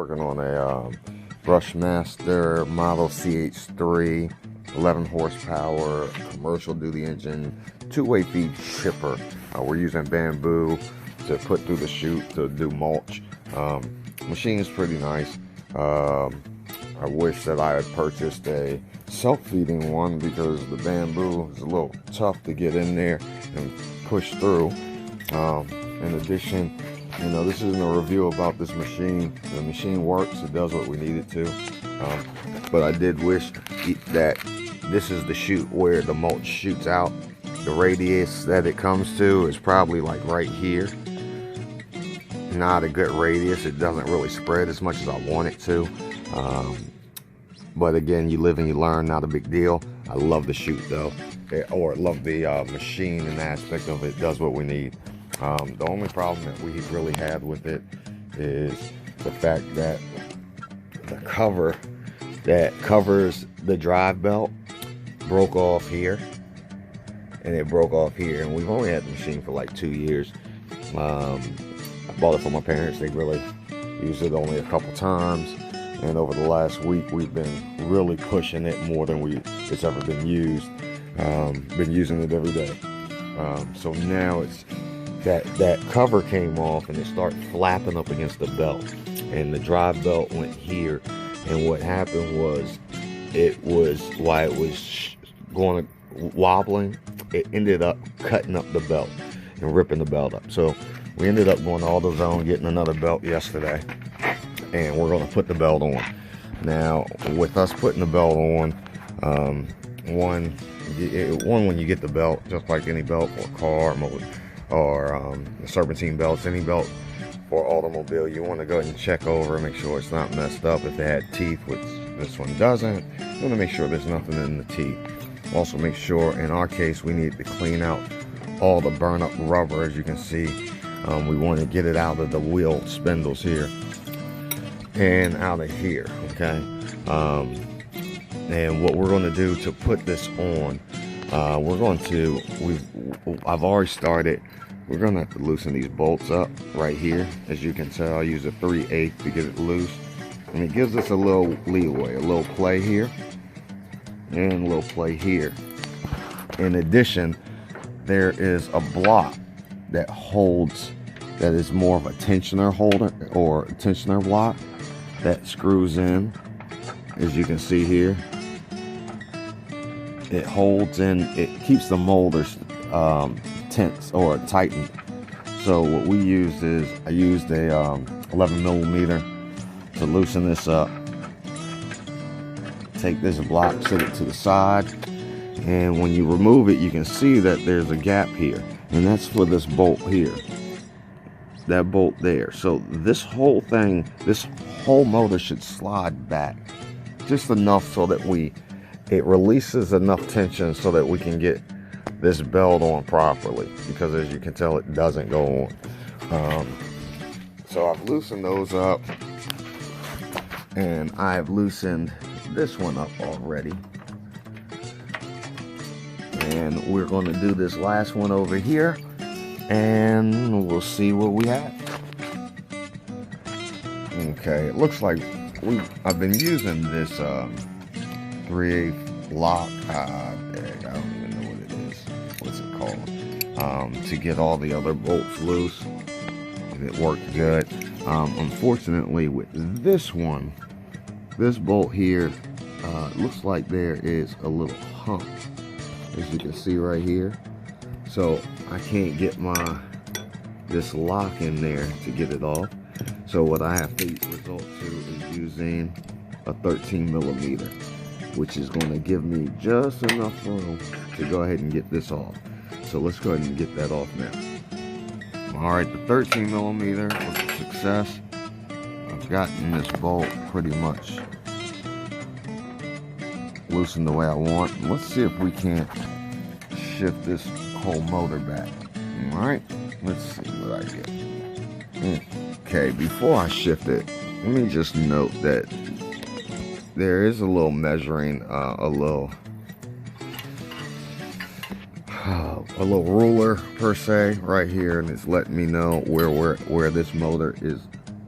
working on a Brush Master Model CH3, 11 horsepower, commercial duty engine, two-way feed chipper. We're using bamboo to put through the chute to do mulch. Machine is pretty nice. I wish that I had purchased a self-feeding one because the bamboo is a little tough to get in there and push through. In addition, you know, this isn't a review about this machine. The machine works, it does what we need it to. But I did wish that this is the chute where the mulch shoots out. The radius that it comes to is probably like right here. Not a good radius. It doesn't really spread as much as I want it to. But again, you live and you learn, not a big deal. I love the chute though, or love the machine and aspect of it. Does what we need. The only problem that we really had with it is the fact that the cover that covers the drive belt broke off here, and it broke off here, and we've only had the machine for like 2 years. I bought it from my parents. They really used it only a couple times, and over the last week we've been really pushing it more than it's ever been used. Been using it every day. So now it's that cover came off and it started flapping up against the belt, and the drive belt went here, and what happened was while it was going wobbling, it ended up cutting up the belt and ripping the belt up. So we ended up going to AutoZone, getting another belt yesterday, and we're going to put the belt on. Now with us putting the belt on, one when you get the belt, just like any belt for a car or serpentine belts, any belt for automobile, you want to go ahead and check over, make sure it's not messed up. If it had teeth, which this one doesn't, you want to make sure there's nothing in the teeth. Also make sure, in our case, we need to clean out all the burn up rubber. As you can see, we want to get it out of the wheel spindles here and out of here, okay? And what we're going to do to put this on, I've already started. We're going to have to loosen these bolts up right here. As you can tell, I use a 3/8 to get it loose. And it gives us a little leeway, a little play here, and a little play here. In addition, there is a block that is more of a tensioner holder, or a tensioner block that screws in. As you can see here, it holds in, it keeps the molders tense or tightened. So what we used is, I used a 11 millimeter to loosen this up. Take this block, set it to the side, and when you remove it, you can see that there's a gap here, and that's for this bolt here, that bolt there. So this whole thing, this whole motor should slide back just enough so that it releases enough tension so that we can get this belt on properly, because as you can tell, it doesn't go on. So I've loosened those up, and I've loosened this one up already, and we're going to do this last one over here, and we'll see what we have. Okay, it looks like I've been using this 3/8 lock. I don't even know what it is. What's it called? To get all the other bolts loose, and it worked good. Unfortunately, with this one, this bolt here, looks like there is a little hump, as you can see right here. So I can't get this lock in there to get it off. So what I have to resort to is using a 13 millimeter, which is going to give me just enough room to go ahead and get this off. So let's go ahead and get that off now. All right, the 13 millimeter was a success. I've gotten this bolt pretty much loosened the way I want. Let's see if we can't shift this whole motor back. All right, let's see what I get. Okay, before I shift it, let me just note that there is a little measuring, a little ruler per se right here, and it's letting me know where this motor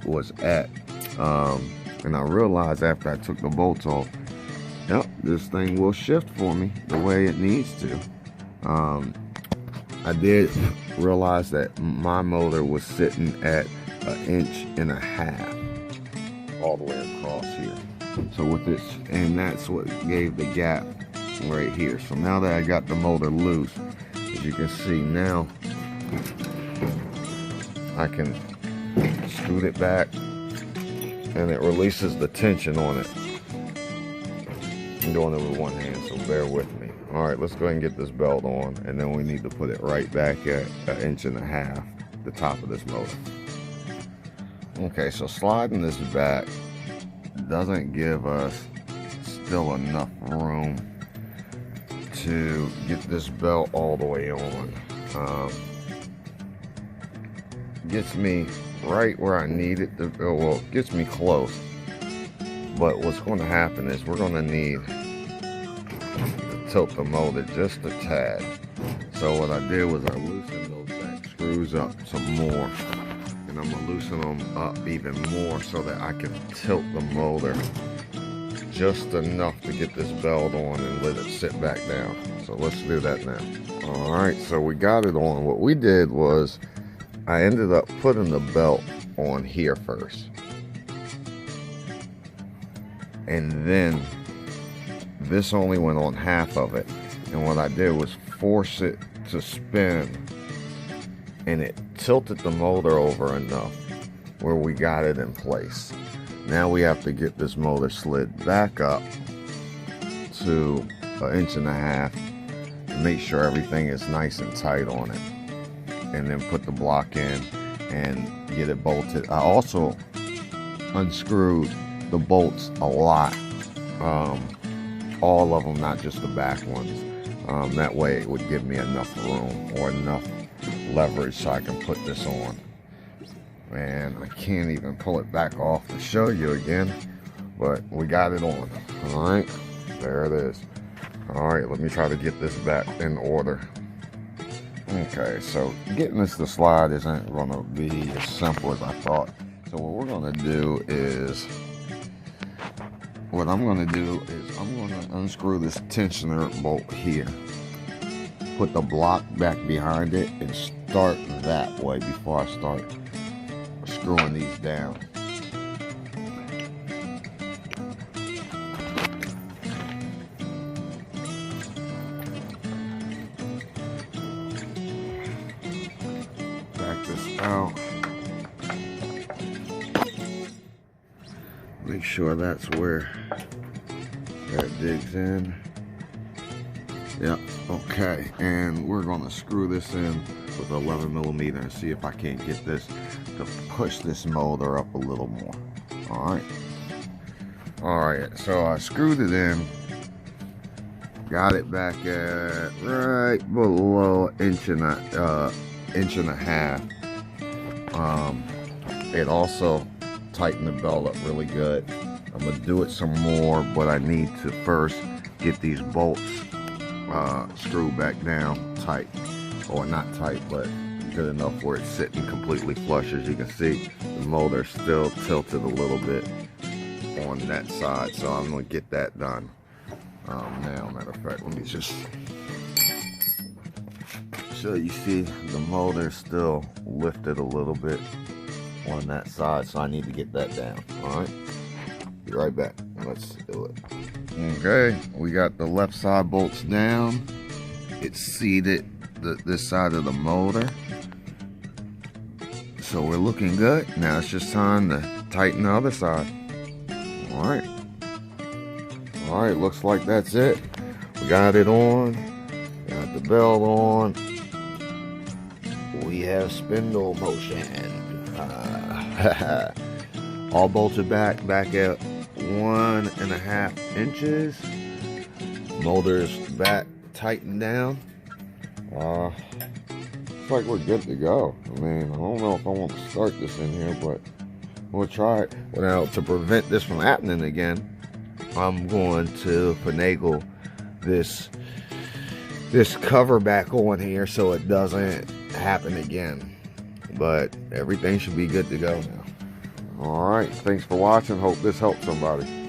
was at And I realized after I took the bolts off, yep, this thing will shift for me the way it needs to. I did realize that my motor was sitting at 1.5 inches all the way across here. So with this, and that's what gave the gap right here. So now that I got the motor loose, as you can see now, I can scoot it back and it releases the tension on it. I'm doing it with one hand, so bear with me. All right, let's go ahead and get this belt on, and then we need to put it right back at 1.5 inches, the top of this motor. Okay, so sliding this back doesn't give us still enough room to get this belt all the way on. Gets me right where I need it to go. Well, gets me close. But what's going to happen is we're going to need to tilt the motor just a tad. So what I did was I loosened those back screws up some more. And I'm going to loosen them up even more so that I can tilt the motor just enough to get this belt on and let it sit back down. So let's do that now. Alright, so we got it on. What we did was I ended up putting the belt on here first. And then this only went on half of it. And what I did was force it to spin, and it tilted the motor over enough where we got it in place. Now we have to get this motor slid back up to 1.5 inches and make sure everything is nice and tight on it. And then put the block in and get it bolted. I also unscrewed the bolts a lot. All of them, not just the back ones. That way it would give me enough room or enough leverage so I can put this on. And I can't even pull it back off to show you again, but we got it on. All right, there it is. All right, let me try to get this back in order. Okay, so getting this to slide isn't going to be as simple as I thought. So what we're going to do is, I'm going to unscrew this tensioner bolt here, put the block back behind it, and start that way before I start screwing these down. Back this out. Make sure that's where that digs in. Yep, okay. And we're going to screw this in with 11mm and see if I can't get this to push this motor up a little more. Alright, so I screwed it in, got it back at right below 1.5 inches. It also tightened the belt up really good. I'm going to do it some more, but I need to first get these bolts screwed back down tight, or not tight, but good enough where it's sitting completely flush. As you can see, the motor's still tilted a little bit on that side, so I'm going to get that done now. Matter of fact, let me just show you. See, the motor's still lifted a little bit on that side, so I need to get that down. Alright, be right back. Let's do it. Okay, we got the left side bolts down. It's seated this side of the motor, so we're looking good. Now it's just time to tighten the other side. Alright, looks like that's it. We got it on, got the belt on. We have spindle motion. All bolted back at 1.5 inches. Motor's back tightened down. Looks like we're good to go. I mean, I don't know if I want to start this in here, but we'll try it. Now, to prevent this from happening again, I'm going to finagle this cover back on here so it doesn't happen again. But everything should be good to go now. All right, thanks for watching. Hope this helped somebody.